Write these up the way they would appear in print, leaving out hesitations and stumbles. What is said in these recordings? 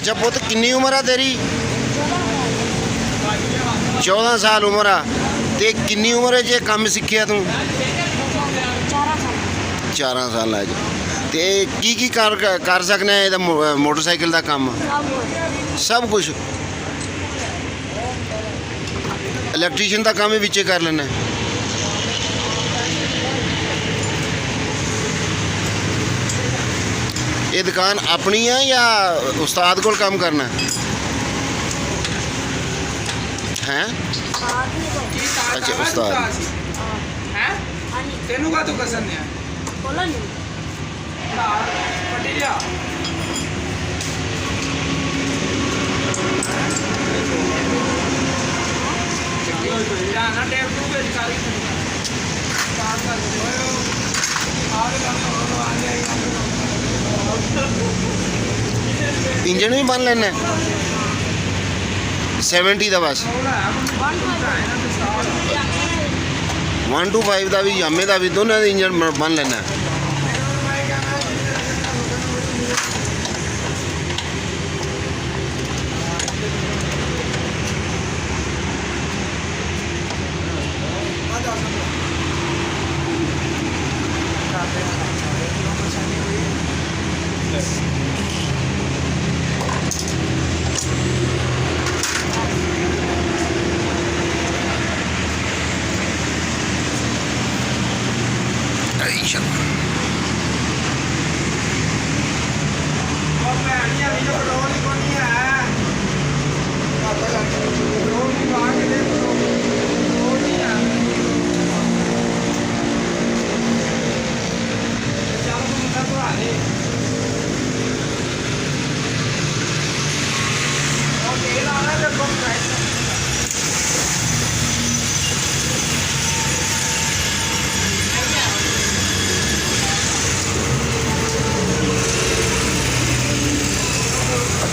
अच्छा पुत किन्नी उम्र आ तेरी? 14 साल उम्र आ। ते किन्नी उम्र च काम सीखिया तू? 14 साल च। ते की कर सकने एह्दा मोटरसाइकिल का काम? सब कुछ इलैक्ट्रीशियन का काम भी बिच्चे कर लेना? ये दुकान अपनी है या उस्ताद को काम करना है? अच्छा उस्ताद। तेनू का तो कसम है बोला नहीं पटिया जाना टेप टू पे सारी स्टार्ट कर दो आगे काम आ जाएगा। इंजन भी बन लेना 70 का बस 125 का भी यामे का भी दोनों इंजन बन लेना।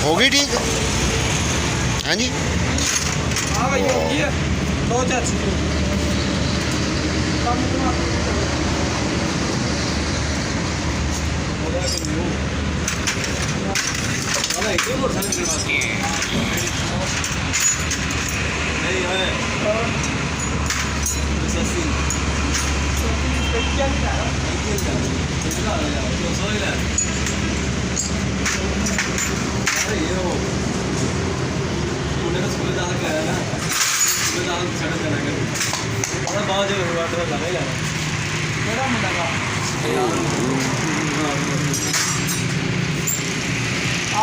हो गई ठीक? हाँ जी हाँ भाई होगी है दो चाची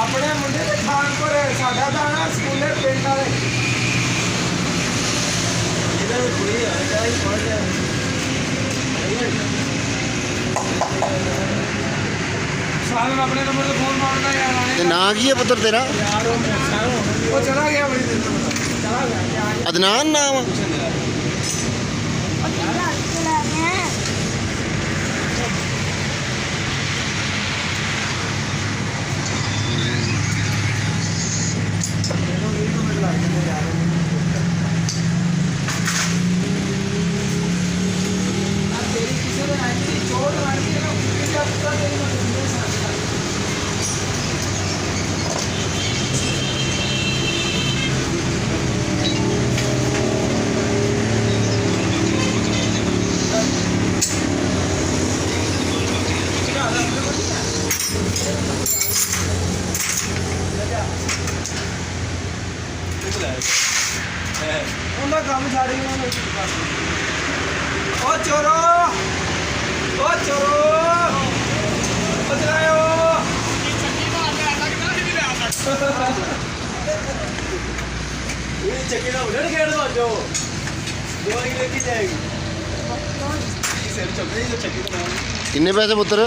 अपने मुंडे के खानपुर है साढ़ा दाना स्कूले पिंड वाले इधर कोई आता ही पड़ जाए साल में अपने नंबर से फोन मारना यार ते ना की है पुत्र तेरा? वो चला गया बड़ी देर में चला गया अदनान नाम? उनका काम छाड़ी ओ चोरो बचलायो ये चक्की ना उधर खेल दो जो की लेके जाएगी इसे चल रही है चक्की तो किन्ने पैसे पुत्र?